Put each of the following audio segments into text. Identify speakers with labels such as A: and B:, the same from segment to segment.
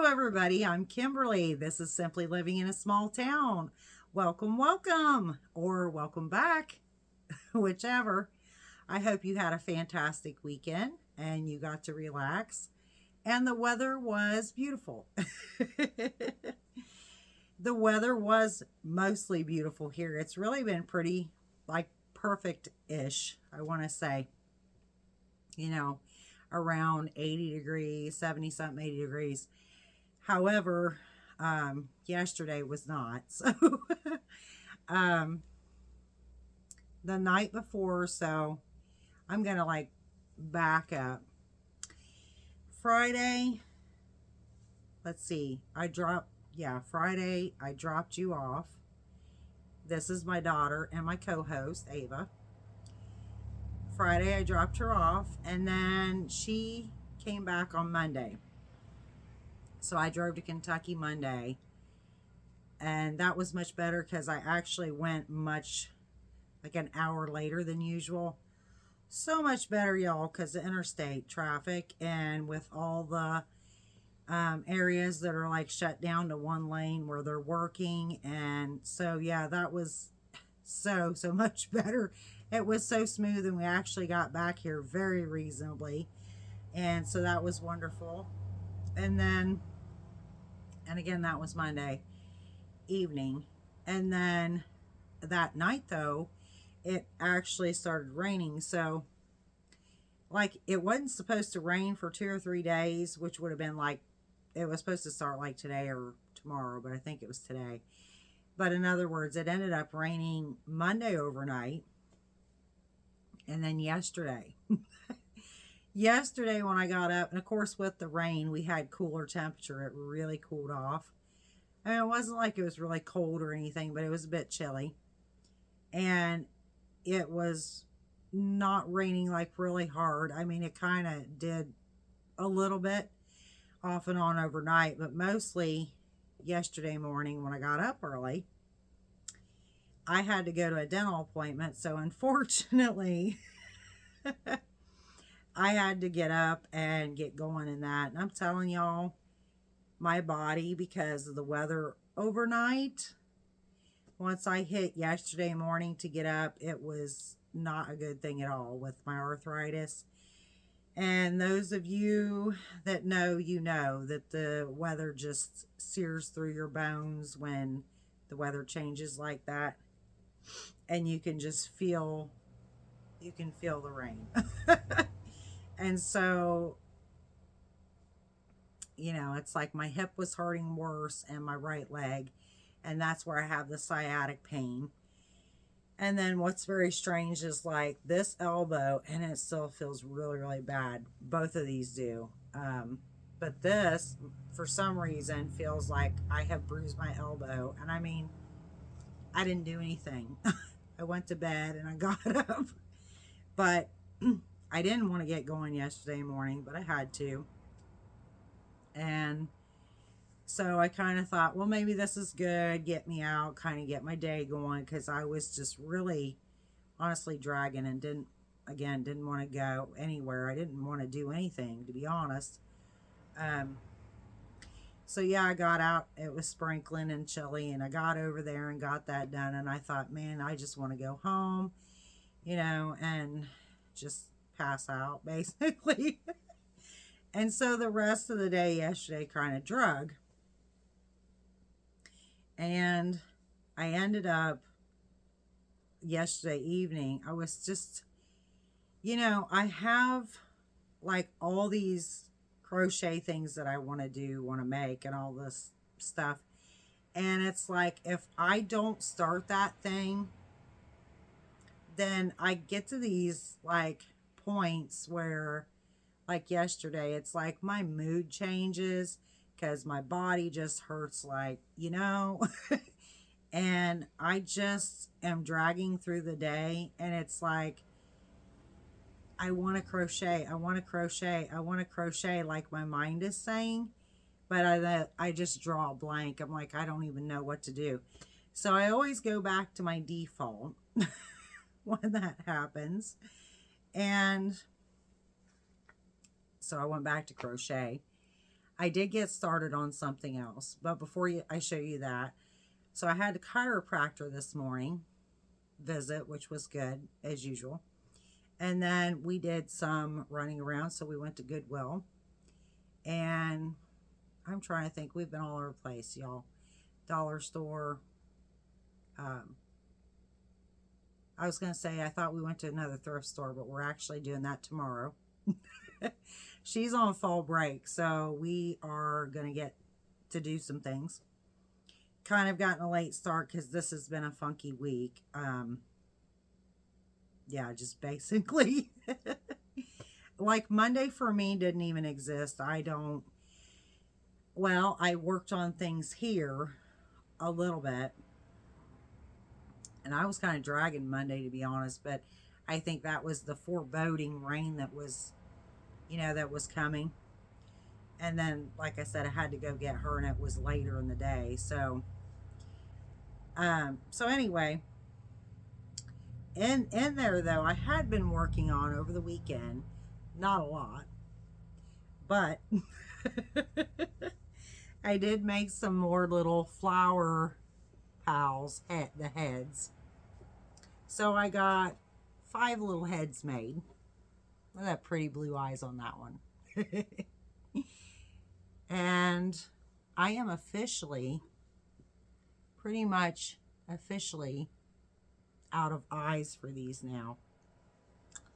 A: everybody. I'm Kimberly. This is Simply Living in a Small Town. Welcome, welcome, or welcome back, whichever. I hope you had a fantastic weekend and you got to relax, and the weather was beautiful. The weather was mostly beautiful here. It's really been pretty, like, perfect-ish, I want to say. You know, around 80 degrees, 70 something, 80 degrees. However, yesterday was not. So, um, the night before, so I'm going to like back up. Friday, let's see, Friday I dropped you off. This is my daughter and my co-host, Ava. Friday I dropped her off, and then she came back on Monday. So I drove to Kentucky Monday, and that was much better because I actually went like an hour later than usual. So much better, y'all, because the interstate traffic and with all the areas that are like shut down to one lane where they're working. And so, yeah, that was so much better. It was so smooth, and we actually got back here very reasonably. And so that was wonderful. And again, that was Monday evening. And then that night, though, it actually started raining. So, like, it wasn't supposed to rain for 2 or 3 days, which would have been like, it was supposed to start like today or tomorrow, but I think it was today. But in other words, it ended up raining Monday overnight. And then yesterday. Yesterday when I got up, and of course with the rain, we had cooler temperature. It really cooled off. I mean, it wasn't like it was really cold or anything, but it was a bit chilly. And it was not raining like really hard. I mean, it kind of did a little bit off and on overnight, but mostly yesterday morning when I got up early, I had to go to a dental appointment. So unfortunately, I had to get up and get going in that. And I'm telling y'all, my body, because of the weather overnight, once I hit yesterday morning to get up, it was not a good thing at all with my arthritis. And those of you that know, you know that the weather just sears through your bones when the weather changes like that. And you can just feel, the rain. And so, you know, it's like my hip was hurting worse and my right leg. And that's where I have the sciatic pain. And then what's very strange is like this elbow, and it still feels really, really bad. Both of these do. But this, for some reason, feels like I have bruised my elbow. And I mean, I didn't do anything. I went to bed and I got up. But I didn't want to get going yesterday morning, but I had to. And so I kind of thought, well, maybe this is good. Get me out, kind of get my day going, because I was just really, honestly, dragging and didn't want to go anywhere. I didn't want to do anything, to be honest. So yeah, I got out. It was sprinkling and chilly, and I got over there and got that done. And I thought, man, I just want to go home, and just pass out, basically. And so the rest of the day yesterday kind of drug. And I ended up yesterday evening, I was just, I have like all these crochet things that I want to make and all this stuff. And it's like, if I don't start that thing, then I get to these like points where, like yesterday, it's like my mood changes because my body just hurts, like, and I just am dragging through the day, and it's like, I want to crochet, like my mind is saying, but I just draw a blank. I'm like, I don't even know what to do. So I always go back to my default when that happens. And so I went back to crochet. I did get started on something else, but before I show you that, so I had a chiropractor this morning visit, which was good as usual. And then we did some running around, so we went to Goodwill. And I'm trying to think, we've been all over the place, y'all. Dollar store. I was going to say, I thought we went to another thrift store, but we're actually doing that tomorrow. She's on fall break, so we are going to get to do some things. Kind of gotten a late start because this has been a funky week. Yeah, just basically. Like Monday for me didn't even exist. Well, I worked on things here a little bit. And I was kind of dragging Monday, to be honest, but I think that was the foreboding rain that was, that was coming. And then, like I said, I had to go get her, and it was later in the day. So anyway, in there though, I had been working on over the weekend, not a lot, but I did make some more little flower pals at the heads. So I got 5 little heads made. Look at that pretty blue eyes on that one. And I am pretty much officially out of eyes for these now,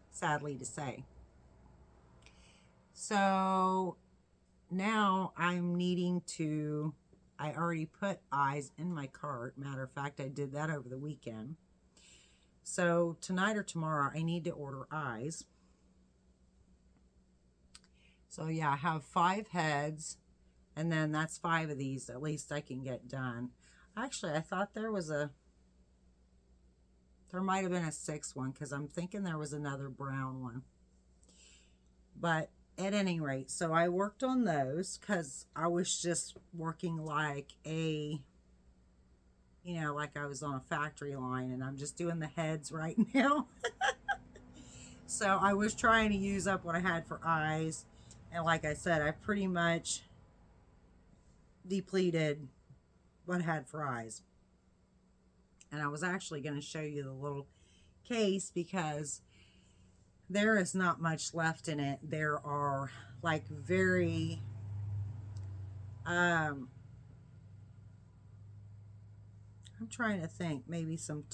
A: sadly to say. So now I'm needing to, I already put eyes in my cart. Matter of fact, I did that over the weekend. So tonight or tomorrow, I need to order eyes. So yeah, I have 5 heads, and then that's 5 of these. At least I can get done. Actually, I thought there might have been a 6th one, because I'm thinking there was another brown one. But at any rate, so I worked on those because I was just working like like I was on a factory line, and I'm just doing the heads right now. So I was trying to use up what I had for eyes. And like I said, I pretty much depleted what I had for eyes. And I was actually going to show you the little case because there is not much left in it. There are like very I'm trying to think, maybe some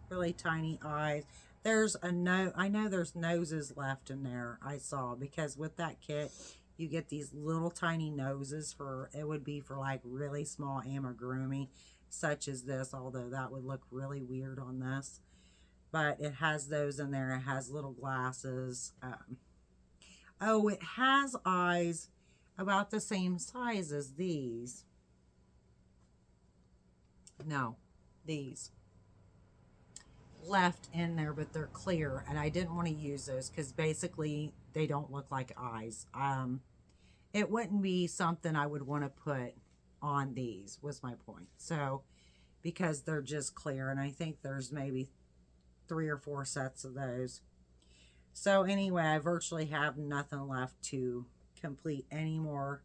A: really tiny eyes. There's I know there's noses left in there, I saw, because with that kit you get these little tiny noses it would be for like really small amigurumi such as this, although that would look really weird on this. But it has those in there. It has little glasses. Oh, it has eyes about the same size as these. No, these left in there, but they're clear, and I didn't want to use those because basically they don't look like eyes. It wouldn't be something I would want to put on these, was my point. So because they're just clear, and I think there's maybe 3 or 4 sets of those. So anyway, I virtually have nothing left to complete any more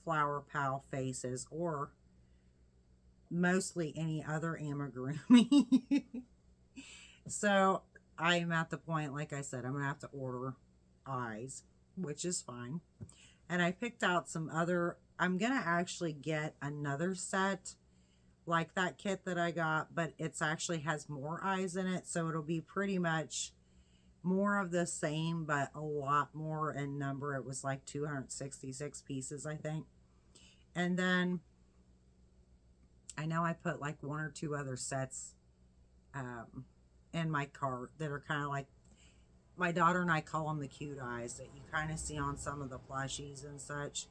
A: flower pal faces, or mostly any other amigurumi. So I'm at the point, like I said, I'm gonna have to order eyes, which is fine. And I picked out some other, I'm gonna actually get another set like that kit that I got, but it's actually has more eyes in it, so it'll be pretty much more of the same, but a lot more in number. It was like 266 pieces, I think. And then I know I put like 1 or 2 other sets in my cart that are kind of like, my daughter and I call them the cute eyes that you kind of see on some of the plushies and such,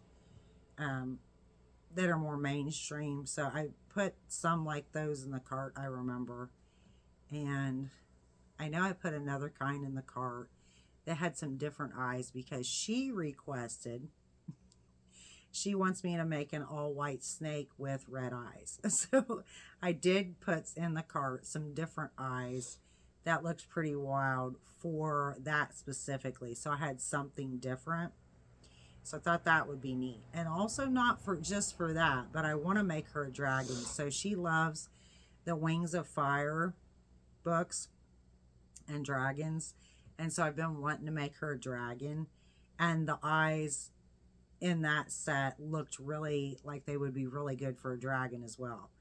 A: that are more mainstream. So I put some like those in the cart, I remember. And I know I put another kind in the cart that had some different eyes because she requested, she wants me to make an all white snake with red eyes. So I did put in the cart some different eyes that looked pretty wild for that specifically. So I had something different. So I thought that would be neat. And also not for just for that, but I want to make her a dragon. So she loves the Wings of Fire books and dragons. And so I've been wanting to make her a dragon. And the eyes in that set looked really like they would be really good for a dragon as well.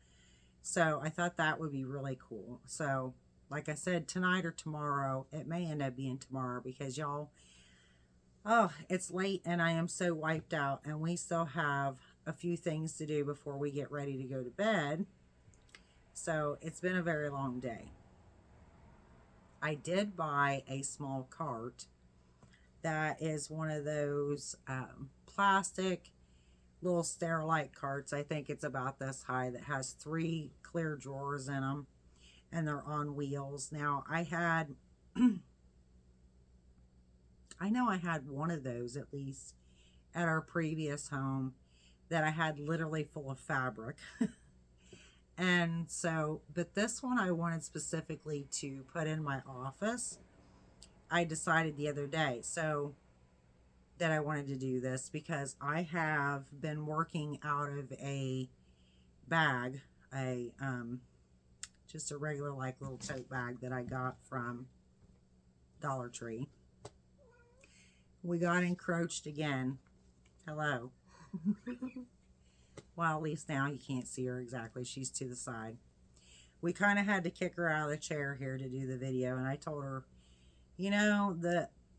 A: So I thought that would be really cool. So like I said, tonight or tomorrow, it may end up being tomorrow because y'all, oh, it's late and I am so wiped out, and we still have a few things to do before we get ready to go to bed. So it's been a very long day. I did buy a small cart that is one of those plastic little Sterilite carts. I think it's about this high, that has 3 clear drawers in them, and they're on wheels. Now I had I know I had one of those at least at our previous home that I had literally full of fabric. And so, but this one I wanted specifically to put in my office. I decided the other day that I wanted to do this because I have been working out of a bag, just a regular like little tote bag that I got from Dollar Tree. We got encroached again. Hello. Well, at least now you can't see her exactly. She's to the side. We kind of had to kick her out of the chair here to do the video, and I told her, you know,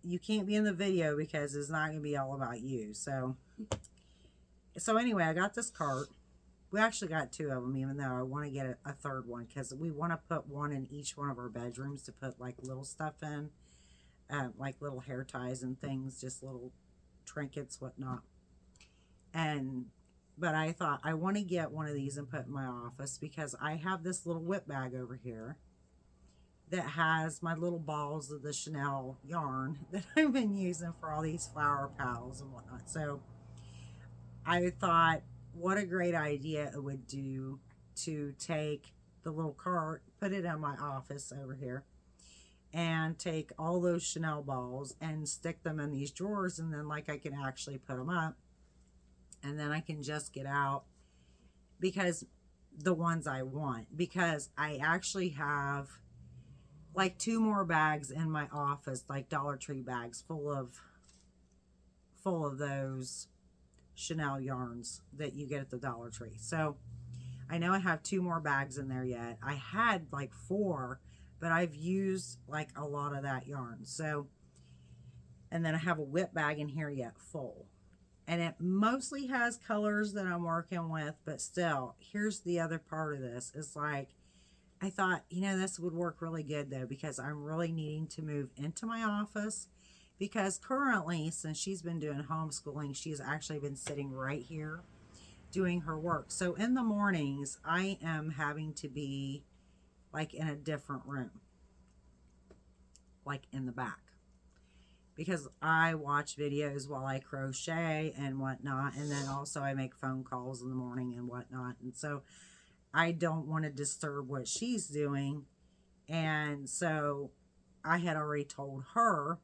A: you can't be in the video because it's not going to be all about you. So anyway, I got this cart. We actually got 2 of them, even though I want to get a third one because we want to put one in each one of our bedrooms to put like little stuff in, like little hair ties and things, just little trinkets, whatnot. But I thought I want to get one of these and put in my office because I have this little whip bag over here that has my little balls of the Chanel yarn that I've been using for all these flower pals and whatnot. So I thought what a great idea it would do to take the little cart, put it in my office over here, and take all those Chanel balls and stick them in these drawers, and then like I can actually put them up, and then I can just get out because the ones I want, because I actually have like 2 more bags in my office, like Dollar Tree bags full of those Chanel yarns that you get at the Dollar Tree. So I know I have 2 more bags in there yet. I had like 4, but I've used like a lot of that yarn. So, and then I have a whip bag in here yet full. And it mostly has colors that I'm working with, but still, here's the other part of this. It's like, I thought, you know, this would work really good though, because I'm really needing to move into my office, because currently, since she's been doing homeschooling, she's actually been sitting right here doing her work. So in the mornings, I am having to be like in a different room, like in the back, because I watch videos while I crochet and whatnot, and then also I make phone calls in the morning and whatnot, and so I don't want to disturb what she's doing. And so I had already told her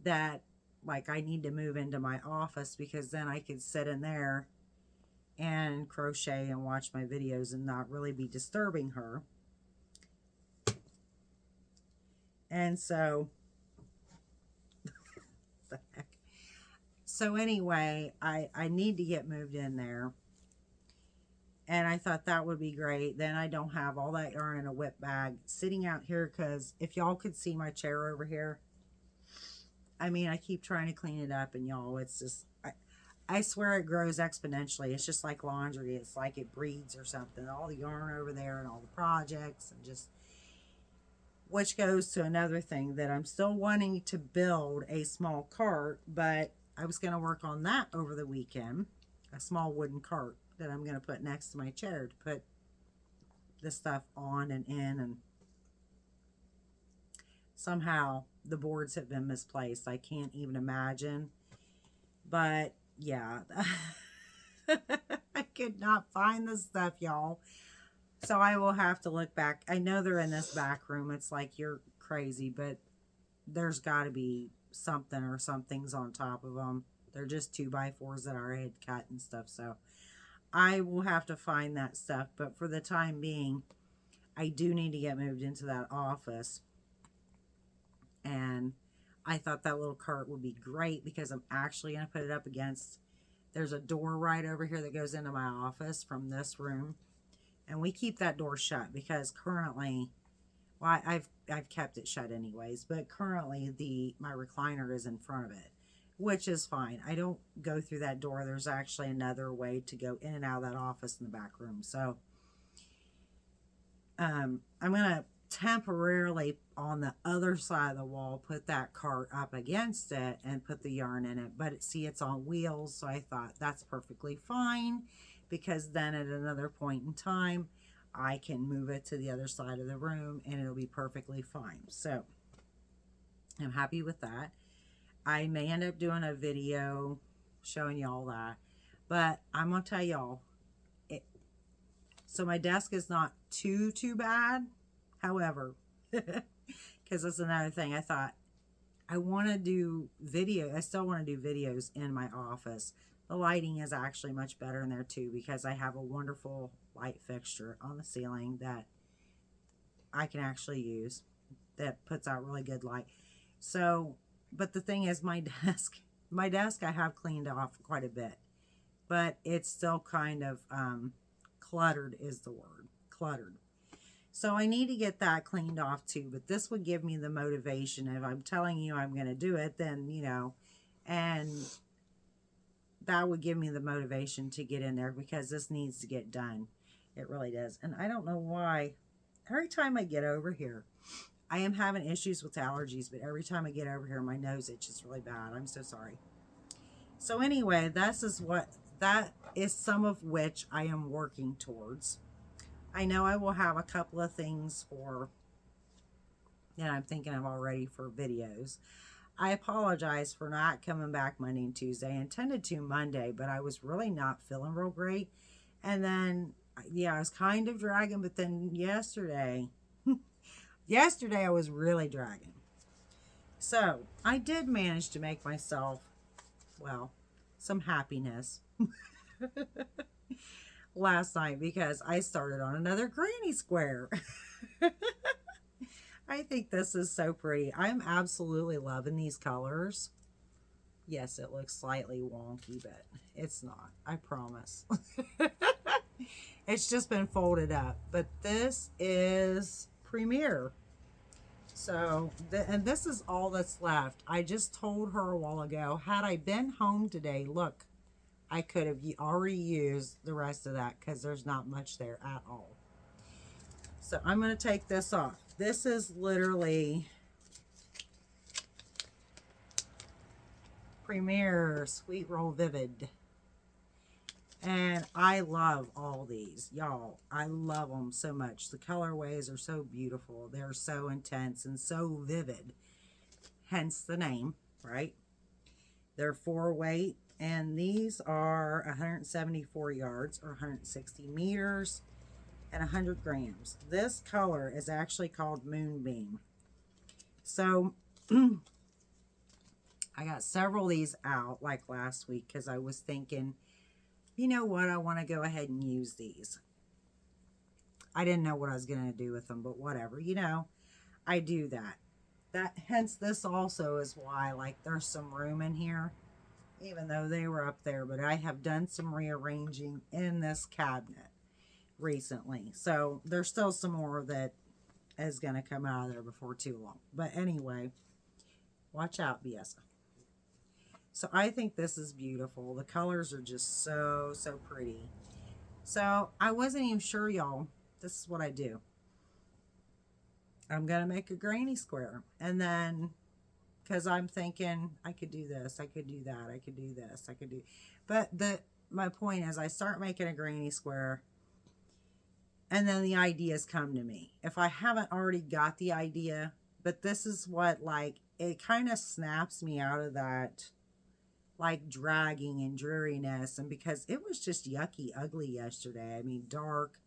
A: that like I need to move into my office, because then I could sit in there and crochet and watch my videos and not really be disturbing her. And so the heck. So anyway, I need to get moved in there. And I thought that would be great. Then I don't have all that yarn in a whip bag sitting out here, because if y'all could see my chair over here, I mean, I keep trying to clean it up, and y'all, it's just, I swear it grows exponentially. It's just like laundry. It's like it breeds or something. All the yarn over there and all the projects, and just, which goes to another thing that I'm still wanting to build a small cart, but I was going to work on that over the weekend, a small wooden cart that I'm going to put next to my chair to put this stuff on and in, and somehow the boards have been misplaced. I can't even imagine, but yeah, I could not find the stuff, y'all. So I will have to look back. I know they're in this back room. It's like, you're crazy, but there's got to be something or something's on top of them. They're just 2x4s that I already had cut and stuff. So I will have to find that stuff. But for the time being, I do need to get moved into that office. And I thought that little cart would be great because I'm actually going to put it up against, there's a door right over here that goes into my office from this room. And we keep that door shut because currently, well, I've kept it shut anyways, but currently my recliner is in front of it, which is fine. I don't go through that door. There's actually another way to go in and out of that office in the back room. So I'm going to temporarily on the other side of the wall put that cart up against it and put the yarn in it. But see, it's on wheels, so I thought that's perfectly fine, because then at another point in time I can move it to the other side of the room and it'll be perfectly fine. So I'm happy with that. I may end up doing a video showing y'all that, but I'm gonna tell y'all, so my desk is not too bad. However, because that's another thing, I thought I want to do video. I still want to do videos in my office. The lighting is actually much better in there too, because I have a wonderful light fixture on the ceiling that I can actually use that puts out really good light. So, but the thing is, my desk I have cleaned off quite a bit, but it's still kind of cluttered is the word, cluttered. So I need to get that cleaned off too, but this would give me the motivation. If I'm telling you I'm going to do it, then, you know, and that would give me the motivation to get in there, because this needs to get done. It really does. And I don't know why, every time I get over here, I am having issues with allergies, but every time I get over here, my nose itches really bad. I'm so sorry. So anyway, that is some of which I am working towards. I know I will have a couple of things that I'm thinking of already for videos. I apologize for not coming back Monday and Tuesday. I intended to Monday, but I was really not feeling real great. And then, yeah, I was kind of dragging, but then yesterday I was really dragging. So I did manage to make myself, well, some happiness last night, because I started on another granny square. I think this is so pretty. I'm absolutely loving these colors. Yes, it looks slightly wonky, but it's not, I promise. It's just been folded up, but this is Premier. So, and this is all that's left. I just told her a while ago, had I been home today, look, I could have already used the rest of that, because there's not much there at all. So I'm going to take this off. This is literally Premier Sweet Roll Vivid. And I love all these, y'all. I love them so much. The colorways are so beautiful. They're so intense and so vivid. Hence the name, right? They're 4-weight. And these are 174 yards or 160 meters and 100 grams. This color is actually called Moonbeam. So I got several of these out like last week, because I was thinking, you know what, I want to go ahead and use these. I didn't know what I was going to do with them, but whatever, you know, I do that. Hence this also is why, like, there's some room in here, even though they were up there, but I have done some rearranging in this cabinet recently. So there's still some more that is going to come out of there before too long. But anyway, watch out, Biesa. So I think this is beautiful. The colors are just so pretty. So I wasn't even sure, y'all. This is what I do. I'm going to make a granny square. And then, because I'm thinking I could do this, I could do that, I could do this, I could do. But my point is, I start making a granny square, and then the ideas come to me. If I haven't already got the idea, but this is what, like, it kind of snaps me out of that, like, dragging and dreariness. And because it was just yucky ugly yesterday. I mean, dark.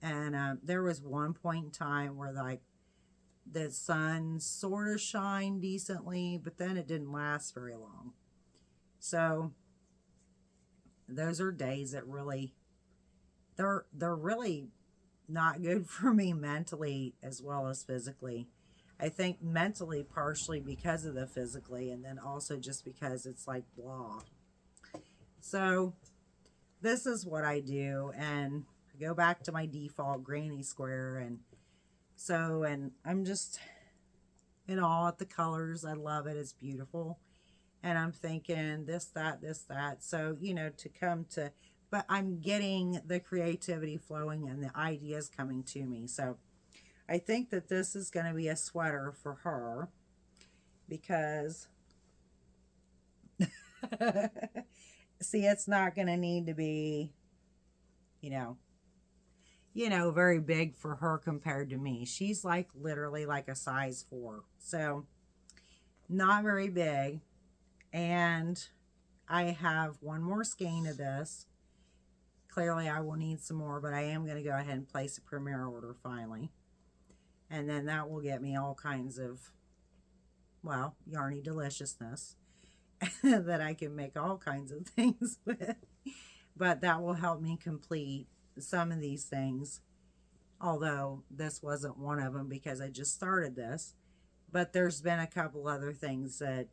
A: And there was one point in time where, like, the sun sort of shined decently, but then it didn't last very long. So those are days that really, they're really not good for me mentally as well as physically. I think mentally partially because of the physically, and then also just because it's like blah. So this is what I do, and I go back to my default granny square, and I'm just in awe at the colors. I love it. It's beautiful. And I'm thinking this, that, this, that. So, to come to, but I'm getting the creativity flowing and the ideas coming to me. So I think that this is going to be a sweater for her because, see, it's not going to need to be, you know, very big for her compared to me. She's like literally like a size 4. So not very big. And I have one more skein of this. Clearly I will need some more, but I am going to go ahead and place a premier order finally. And then that will get me all kinds of, well, yarny deliciousness that I can make all kinds of things with. But that will help me complete some of these things. Although this wasn't one of them because I just started this. But there's been a couple other things that,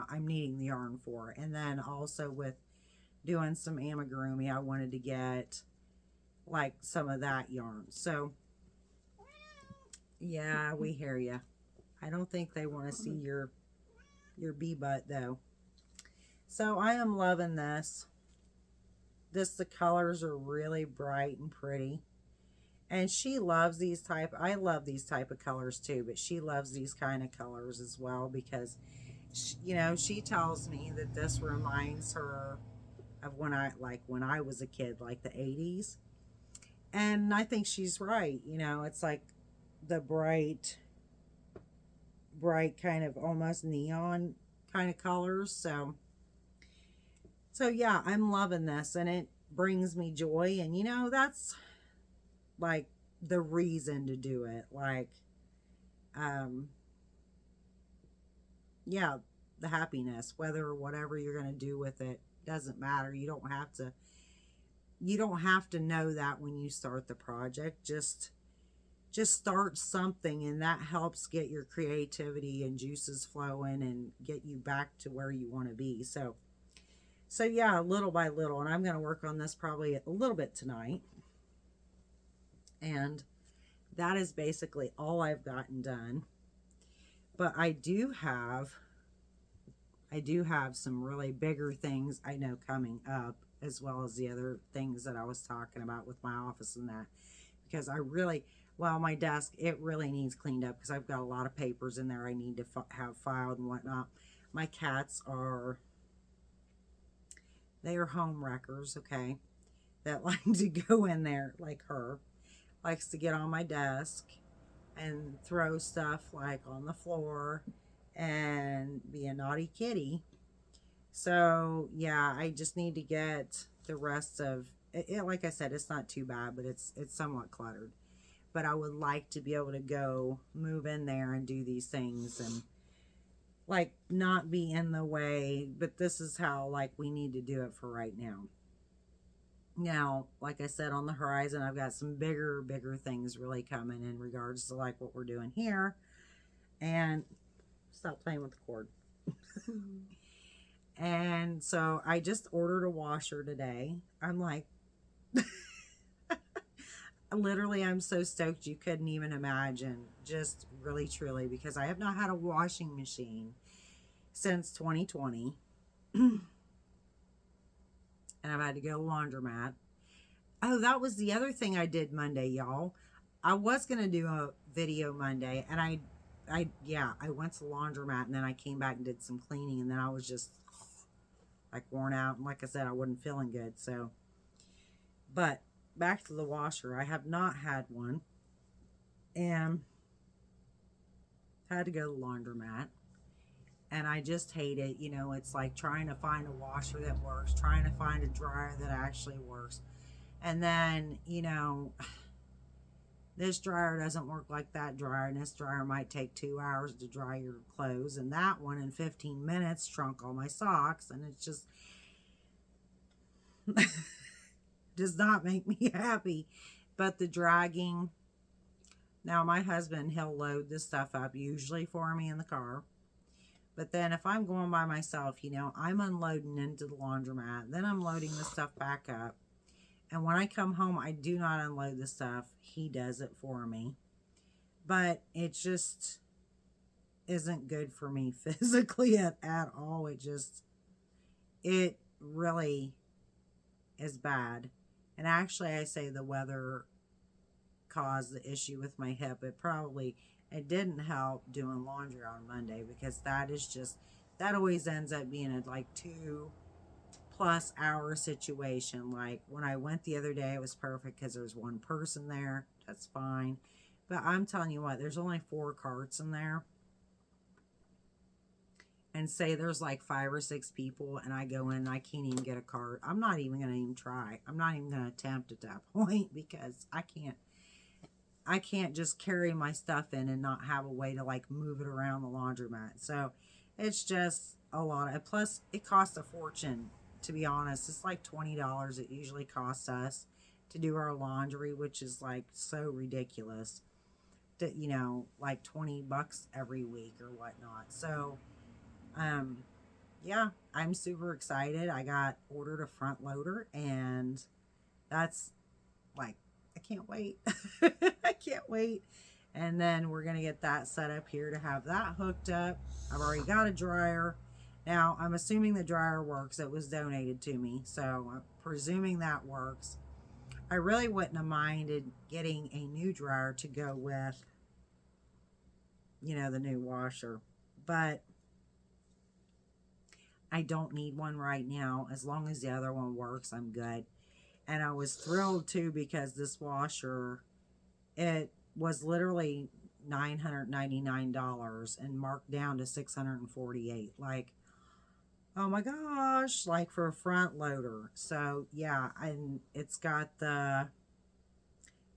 A: I'm needing the yarn for. And then also with doing some amigurumi, I wanted to get like some of that yarn. So yeah, we hear you. I don't think they want to see your bee butt though. So I am loving this. The colors are really bright and pretty. And she loves these type. I love these type of colors too, but she loves these kind of colors as well because, she tells me that this reminds her of when I was a kid, like the 80s. And I think she's right. It's like the bright kind of almost neon kind of colors. So yeah, I'm loving this and it brings me joy. And that's like the reason to do it. Like, yeah, the happiness, whatever you're going to do with it doesn't matter. You don't have to know that when you start the project. Just start something, and that helps get your creativity and juices flowing and get you back to where you want to be. So yeah, little by little, and I'm going to work on this probably a little bit tonight. And that is basically all I've gotten done. But I do have some really bigger things I know coming up, as well as the other things that I was talking about with my office and that. Because my desk, it really needs cleaned up because I've got a lot of papers in there I need to have filed and whatnot. My cats they are home wreckers, okay? That like to go in there, like her. Likes to get on my desk and throw stuff like on the floor and be a naughty kitty. So yeah, I just need to get the rest of it. Like I said, it's not too bad, but it's somewhat cluttered. But I would like to be able to go move in there and do these things and like not be in the way. But this is how like we need to do it for right now. Now, like I said, on the horizon, I've got some bigger things really coming in regards to like what we're doing here. And stop playing with the cord. And so I just ordered a washer today. I'm like, literally, I'm so stoked you couldn't even imagine. Just really, truly, because I have not had a washing machine since 2020. And I've had to go to the laundromat. Oh, that was the other thing I did Monday, y'all. I was going to do a video Monday, and I went to the laundromat, and then I came back and did some cleaning, and then I was just like worn out. And like I said, I wasn't feeling good. So, but back to the washer. I have not had one, and had to go to the laundromat. And I just hate it. It's like trying to find a washer that works, trying to find a dryer that actually works. And then, This dryer doesn't work like that dryer, and this dryer might take 2 hours to dry your clothes, and that one in 15 minutes shrunk all my socks, and it's just does not make me happy. But the dragging, now my husband, he'll load this stuff up usually for me in the car. But then if I'm going by myself, you know, I'm unloading into the laundromat. Then I'm loading the stuff back up. And when I come home, I do not unload the stuff. He does it for me. But it just isn't good for me physically at all. It really is bad. And actually, I say the weather caused the issue with my hip. It didn't help doing laundry on Monday, because that always ends up being a like 2+ hour situation. Like when I went the other day, it was perfect because there's one person there. That's fine. But I'm telling you what, there's only 4 carts in there. And say there's like 5 or 6 people, and I go in and I can't even get a cart. I'm not even going to even try. I'm not even going to attempt at that point, because I can't just carry my stuff in and not have a way to like move it around the laundromat. So it's just a lot of, plus it costs a fortune, to be honest. It's like $20 it usually costs us to do our laundry, which is like so ridiculous. That, you know, like $20 every week or whatnot. So yeah, I'm super excited. I got ordered a front loader, and that's like, I can't wait. I can't wait. And then we're going to get that set up here to have that hooked up. I've already got a dryer. Now, I'm assuming the dryer works. It was donated to me, so I'm presuming that works. I really wouldn't have minded getting a new dryer to go with, you know, the new washer. But I don't need one right now. As long as the other one works, I'm good. And I was thrilled too, because this washer, it was literally $999 and marked down to $648. Like, oh my gosh, like for a front loader. So yeah, and it's got the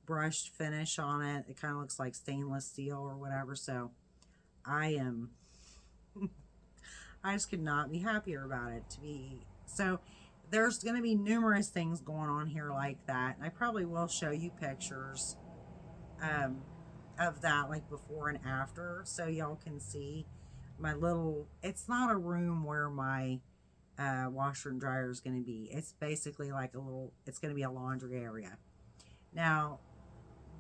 A: brushed finish on it. It kind of looks like stainless steel or whatever. So I just could not be happier about it. So there's going to be numerous things going on here like that. And I probably will show you pictures of that, like before and after, so y'all can see my little, it's not a room where my washer and dryer is going to be. It's basically like it's going to be a laundry area. Now,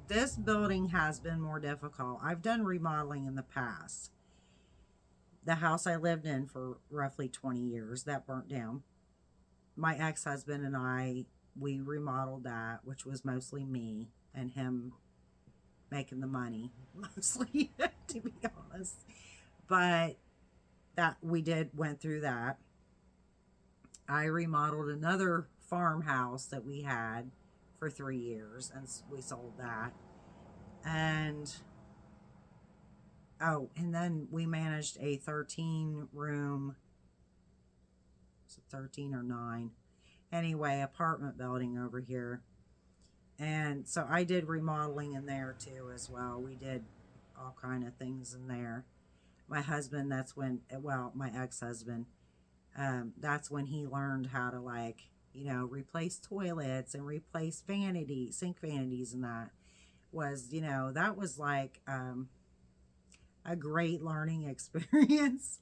A: this building has been more difficult. I've done remodeling in the past. The house I lived in for roughly 20 years, that burnt down. My ex-husband and I, we remodeled that, which was mostly me and him making the money, mostly, to be honest. But that went through that. I remodeled another farmhouse that we had for 3 years, and we sold that. And then we managed a 13-room, is it 13 or 9? Anyway, apartment building over here. And so I did remodeling in there too as well. We did all kind of things in there. My husband, my ex-husband, that's when he learned how to, like, you know, replace toilets and replace sink vanities, and that was like a great learning experience.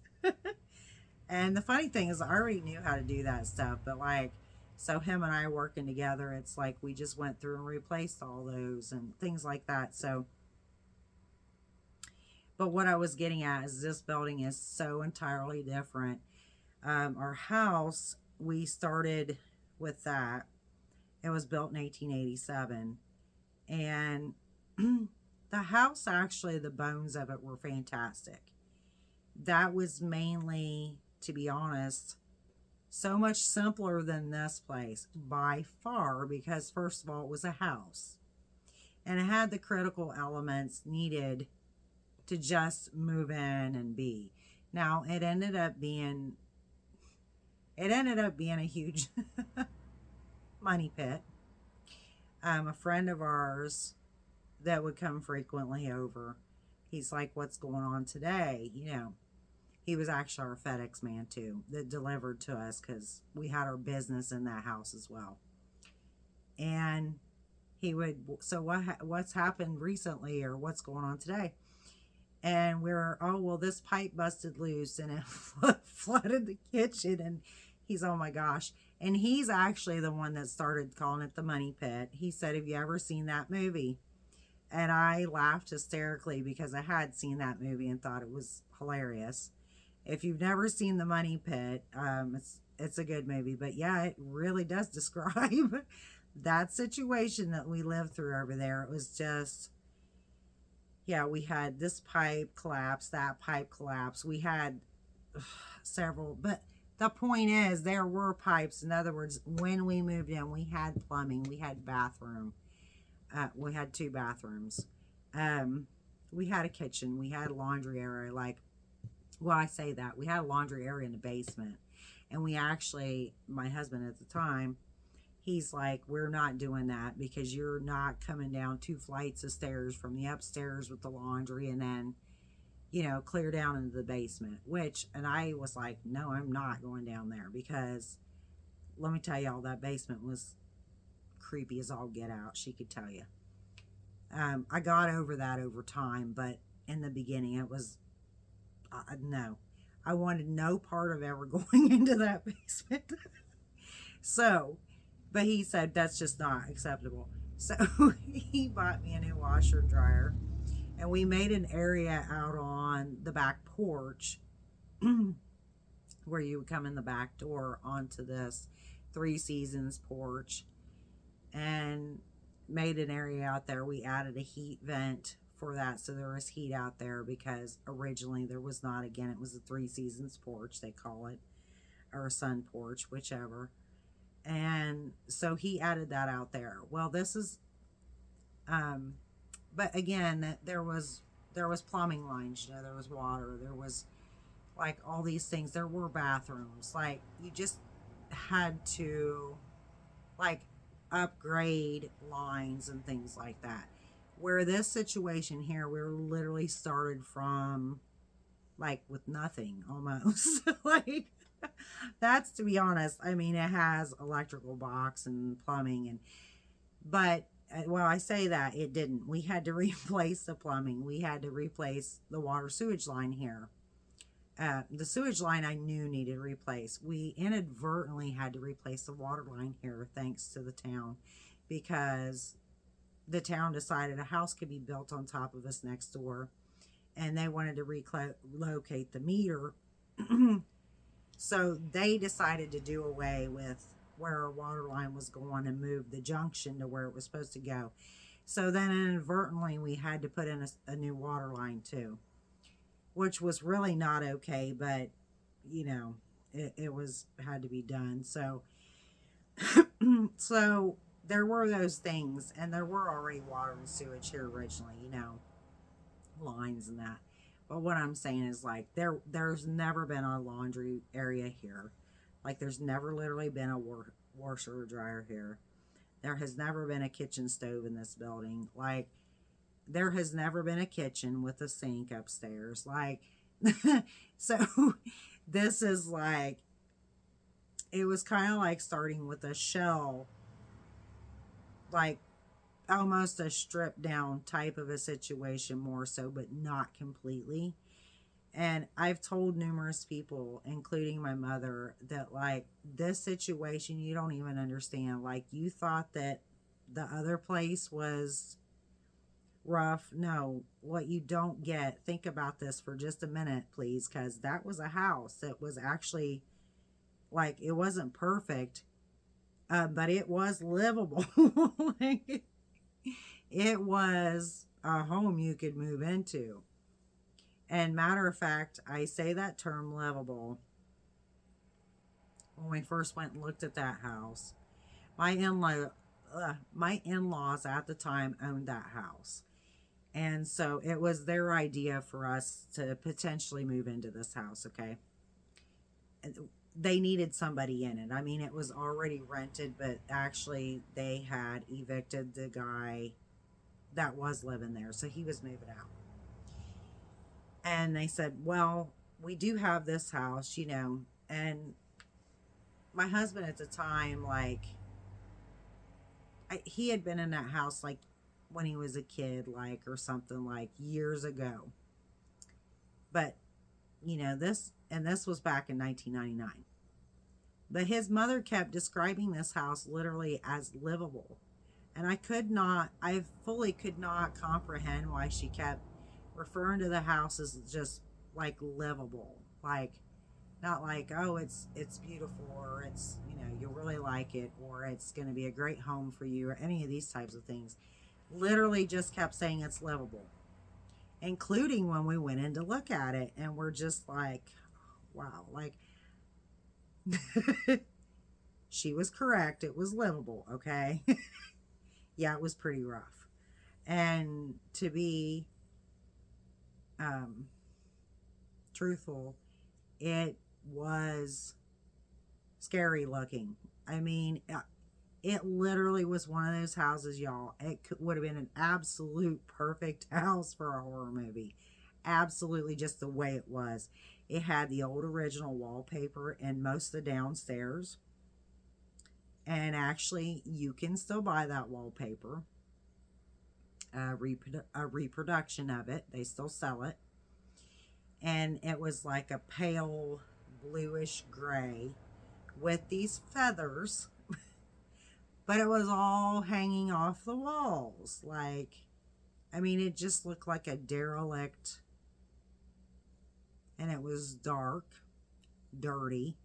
A: And the funny thing is, I already knew how to do that stuff, but like, so him and I working together, it's like we just went through and replaced all those and things like that. So, but what I was getting at is this building is so entirely different. Our house, we started with that. It was built in 1887. And the house, actually, the bones of it were fantastic. That was mainly, to be honest, so much simpler than this place by far, because first of all, it was a house and it had the critical elements needed to just move in and be. Now, it ended up being a huge money pit. A friend of ours that would come frequently over. He's like, what's going on today? You know, he was actually our FedEx man too that delivered to us because we had our business in that house as well. And he would, so what's happened recently or what's going on today? And we're, oh, well, this pipe busted loose and it flooded the kitchen. And he's, oh my gosh. And he's actually the one that started calling it the money pit. He said, have you ever seen that movie? And I laughed hysterically because I had seen that movie and thought it was hilarious. If you've never seen the money pit, it's a good movie. But yeah, it really does describe that situation that we lived through over there. It was just, yeah, we had this pipe collapse, that pipe collapse. We had several, but the point is there were pipes. In other words, when we moved in, we had plumbing, we had bathroom, we had 2 bathrooms, we had a kitchen, we had a laundry area. Like, well, I say that we had a laundry area in the basement, and we actually, my husband at the time, he's like, we're not doing that because you're not coming down 2 flights of stairs from the upstairs with the laundry and then, you know, clear down into the basement. And I was like, no, I'm not going down there because let me tell y'all, that basement was creepy as all get out. She could tell you. I got over that over time, but in the beginning it was, no. I wanted no part of ever going into that basement. So, but he said that's just not acceptable. So he bought me a new washer and dryer, and we made an area out on the back porch where you would come in the back door onto this 3 Seasons porch, and made an area out there. We added a heat vent for that, so there was heat out there because originally there was not. Again, it was a 3 Seasons porch, they call it, or a sun porch, whichever. And so he added that out there. Well, this is, but again, there was plumbing lines, you know, there was water, there was like all these things. There were bathrooms. Like, you just had to like upgrade lines and things like that. Where this situation here, we were literally started from like with nothing almost. Like, that's, to be honest, I mean, it has electrical box and plumbing, and but well, I say that it didn't. We had to replace the plumbing. We had to replace the water sewage line here. The sewage line I knew needed replaced. We inadvertently had to replace the water line here thanks to the town, because the town decided a house could be built on top of us next door, and they wanted to relocate the meter. So they decided to do away with where our water line was going and move the junction to where it was supposed to go. So then inadvertently we had to put in a new water line too, which was really not okay, but you know, it was, had to be done. So so there were those things, and there were already water and sewage here originally, you know, lines and that. But what I'm saying is, like, there's never been a laundry area here. Like, there's never literally been a washer or dryer here. There has never been a kitchen stove in this building. Like, there has never been a kitchen with a sink upstairs. Like, so this is like, it was kind of like starting with a shell, like almost a stripped down type of a situation, more so, but not completely. And I've told numerous people, including my mother, that like, this situation, you don't even understand. Like, you thought that the other place was rough. No, what you don't get, think about this for just a minute, please, because that was a house that was actually, like, it wasn't perfect, but it was livable. Like, it was a home you could move into. And matter of fact, I say that term livable. When we first went and looked at that house, my in-laws at the time owned that house. And so it was their idea for us to potentially move into this house, okay? They needed somebody in it. I mean, it was already rented, but actually they had evicted the that was living there. So he was moving out. And they said, well, we do have this house, and my husband at the time, like, he had been in that house like when he was a kid, like, or something, like years ago. But, this was back in 1999. But his mother kept describing this house literally as livable. And I fully could not comprehend why she kept referring to the house as just like livable. Like, not like, oh, it's beautiful, or it's, you'll really like it, or it's going to be a great home for you, or any of these types of things. Literally just kept saying it's livable, including when we went in to look at it, and we're just like, wow, like, she was correct. It was livable, okay? Yeah, it was pretty rough. And to be truthful, it was scary looking. I mean, it literally was one of those houses, y'all. It would have been an absolute perfect house for a horror movie. Absolutely, just the way it was. It had the old original wallpaper in most of the downstairs. And actually, you can still buy that wallpaper. A reproduction of it. They still sell it. And it was like a pale bluish gray with these feathers. But it was all hanging off the walls. Like, I mean, it just looked like a derelict. And it was dark, dirty.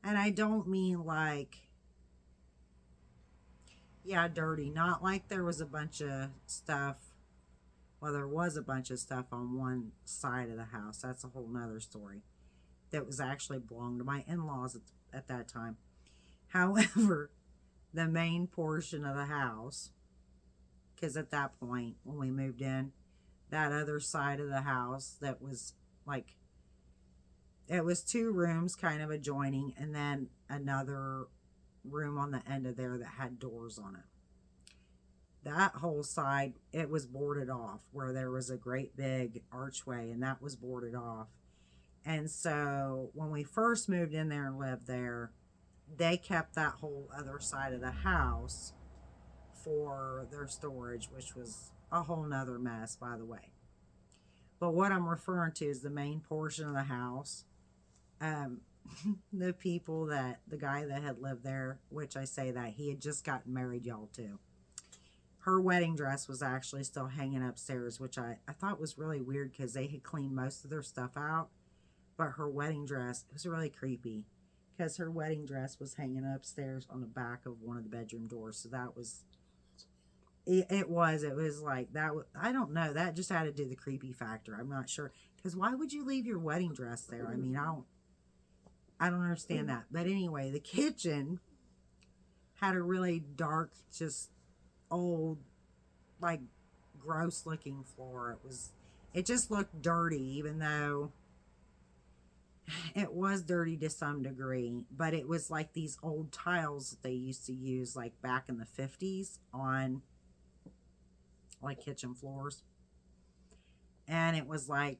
A: And I don't mean like, yeah, dirty. Not like there was a bunch of stuff. Well, there was a bunch of stuff on one side of the house. That's a whole nother story. That was actually belonged to my in-laws at that time. However, the main portion of the house, because at that point, when we moved in, that other side of the house that was like, it was 2 rooms kind of adjoining, and then another room on the end of there that had doors on it. That whole side, it was boarded off, where there was a great big archway, and that was boarded off. And so when we first moved in there and lived there, they kept that whole other side of the house for their storage, which was a whole nother mess, by the way. But what I'm referring to is the main portion of the house. The guy that had lived there, which I say that, he had just gotten married, y'all, too. Her wedding dress was actually still hanging upstairs, which I thought was really weird, because they had cleaned most of their stuff out. But her wedding dress, it was really creepy, because her wedding dress was hanging upstairs on the back of one of the bedroom doors. So that was, it was like, that was, I don't know, that just added to the creepy factor. I'm not sure, because why would you leave your wedding dress there? I mean, I don't understand that. But anyway, the kitchen had a really dark, just old, like, gross looking floor. It just looked dirty, even though it was dirty to some degree. But it was like these old tiles that they used to use, like, back in the 50s on, like, kitchen floors. And it was like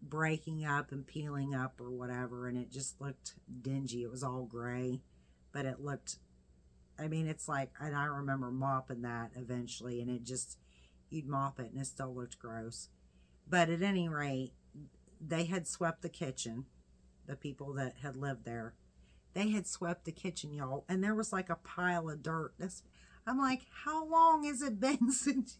A: breaking up and peeling up or whatever, and it just looked dingy. It was all gray, but it looked, I mean, it's like, and I remember mopping that eventually, and it just, you'd mop it and it still looked gross. But at any rate, they had swept the kitchen. The people that had lived there, they had swept the kitchen, y'all, and there was like a pile of dirt. I'm like, how long has it been since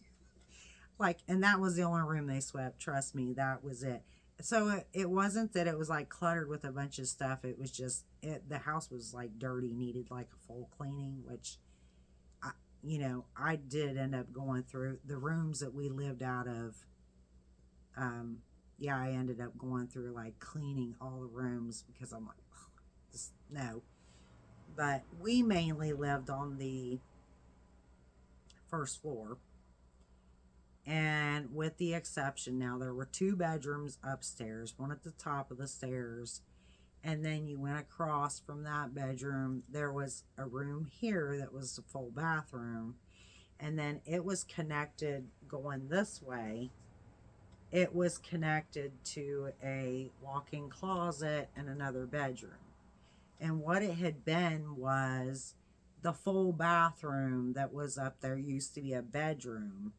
A: like, and that was the only room they swept. Trust me, that was it. So it wasn't that it was like cluttered with a bunch of stuff. It was just, the house was like dirty, needed like a full cleaning, which, I did end up going through the rooms that we lived out of. I ended up going through like cleaning all the rooms, because I'm like, no. But we mainly lived on the first floor. And with the exception, now there were 2 bedrooms upstairs, one at the top of the stairs, and then you went across from that bedroom. There was a room here that was a full bathroom, And then it was connected going this way. It was connected to a walk-in closet and another bedroom. And what it had been was the full bathroom that was up there used to be a bedroom.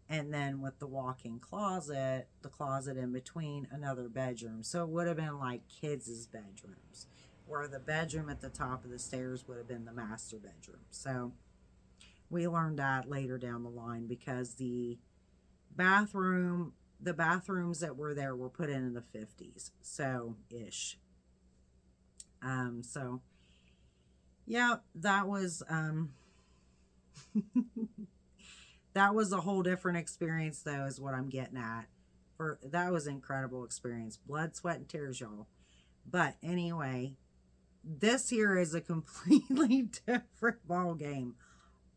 A: And then with the walk-in closet, the closet in between, another bedroom. So it would have been like kids' bedrooms, where the bedroom at the top of the stairs would have been the master bedroom. So we learned that later down the line, because the bathrooms that were there were put in the 50s, so ish. So yeah, that was that was a whole different experience, though, is what I'm getting at. That was an incredible experience. Blood, sweat, and tears, y'all. But anyway, this here is a completely different ball game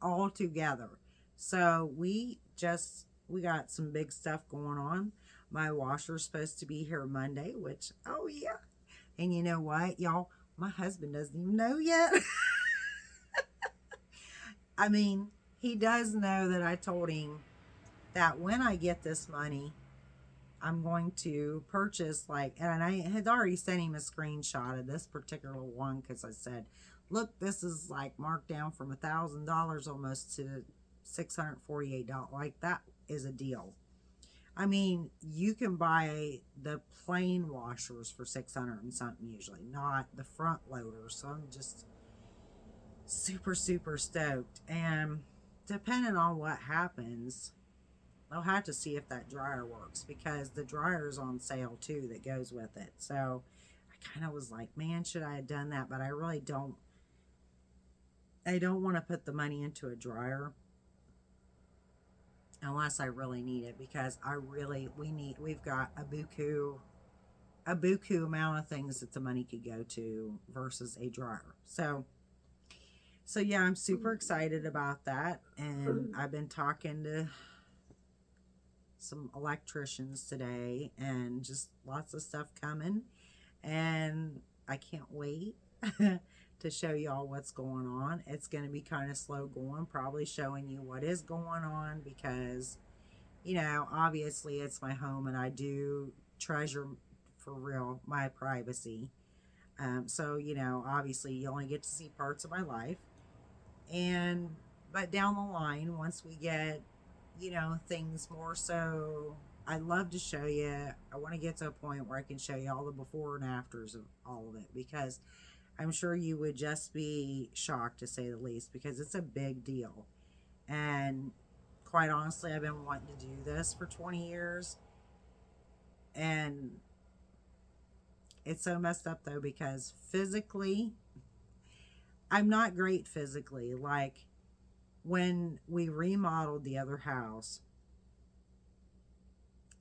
A: altogether. So we got some big stuff going on. My washer's supposed to be here Monday, which, oh yeah. And you know what, y'all? My husband doesn't even know yet. I mean, he does know that I told him that when I get this money, I'm going to purchase, like, and I had already sent him a screenshot of this particular one, because I said, look, this is like marked down from $1,000 almost to $648. Like, that is a deal. I mean, you can buy the plain washers for 600 and something usually, not the front loaders. So I'm just super, super stoked. And depending on what happens, I'll have to see if that dryer works, because the dryer's on sale too that goes with it. So I kind of was like, man, should I have done that? But I really don't. I don't want to put the money into a dryer unless I really need it, because we've got a buku amount of things that the money could go to versus a dryer. So yeah, I'm super excited about that. And I've been talking to some electricians today, and just lots of stuff coming, and I can't wait to show y'all what's going on. It's going to be kind of slow going, probably showing you what is going on, because, you know, obviously it's my home, and I do treasure, for real, my privacy. So, you know, obviously you only get to see parts of my life. But down the line, once we get, you know, things more so, I'd love to show you. I want to get to a point where I can show you all the before and afters of all of it, because I'm sure you would just be shocked, to say the least, because it's a big deal. And quite honestly, I've been wanting to do this for 20 years. And it's so messed up, though, because physically, I'm not great physically. Like, when we remodeled the other house,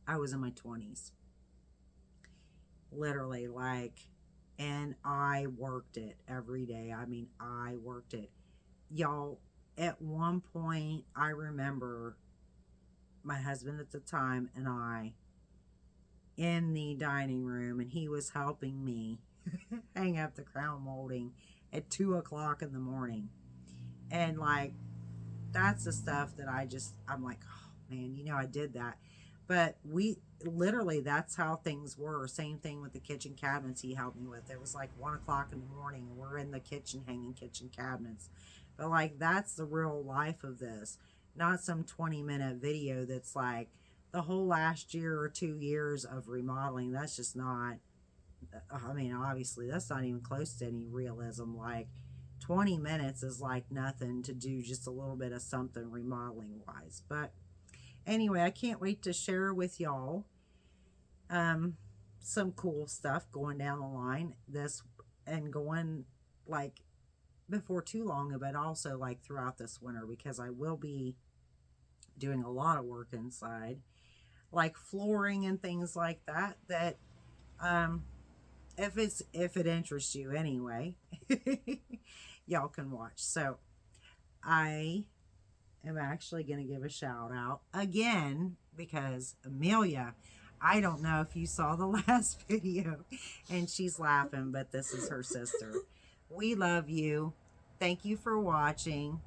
A: I was in my 20s. Literally, like, and I worked it every day. I mean, I worked it. Y'all, at one point, I remember my husband at the time and I in the dining room, and he was helping me hang up the crown molding at 2 o'clock in the morning. And, like, that's the stuff that I'm like, oh man, you know, I did that. But literally, that's how things were. Same thing with the kitchen cabinets he helped me with. It was like 1 o'clock in the morning, and we're in the kitchen hanging kitchen cabinets. But, like, that's the real life of this. Not some 20-minute video that's like the whole last year or 2 years of remodeling. That's just not, I mean, obviously, that's not even close to any realism. Like, 20 minutes is like nothing to do just a little bit of something remodeling wise. But anyway, I can't wait to share with y'all some cool stuff going down the line and going, like, before too long, but also like throughout this winter, because I will be doing a lot of work inside, like flooring and things like that if it interests you anyway, y'all can watch. So I am actually going to give a shout out again, because Amelia, I don't know if you saw the last video, and she's laughing, but this is her sister. We love you. Thank you for watching.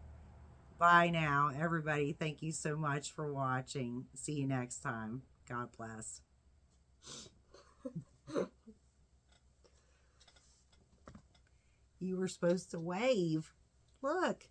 A: Bye now, everybody. Thank you so much for watching. See you next time. God bless. You were supposed to wave. Look.